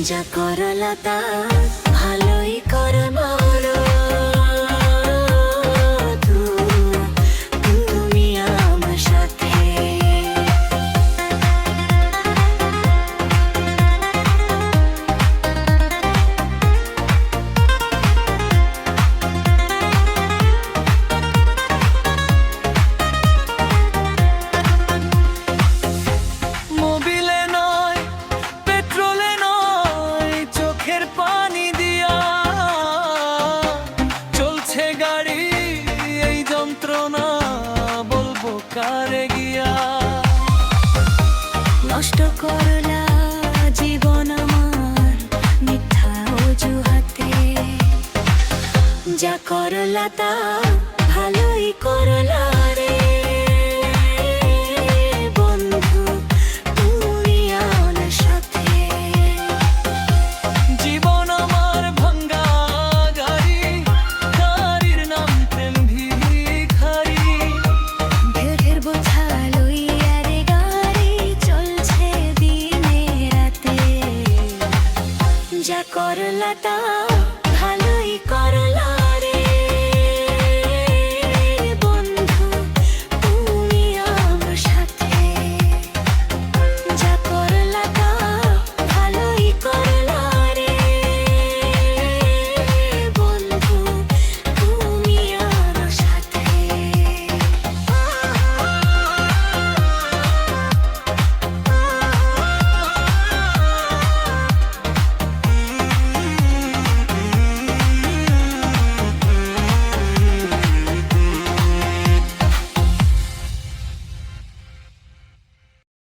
যা করলা তা ভালোই করো মরো তুমি আমার সাথে। মোবিলে নয়, পেট্রোলে নয়, চোখের পানি দিয়া চলছে গাড়ি। এই যন্ত্রণা বলবো কারে গিয়া। নষ্ট করলা জীবন আমার মিথ্যা অজুহাতে। যা করলা তা ভালোই করলা রে বন্ধু তুমি আমার সাথে। জীবন আমার ভাঙ্গা গাড়ি, গাড়ির নাম প্রেম ভিখারি। ঢের বোঝা লইয়া রে গাড়ি চলছে দিনে রাতে। যা করলা তা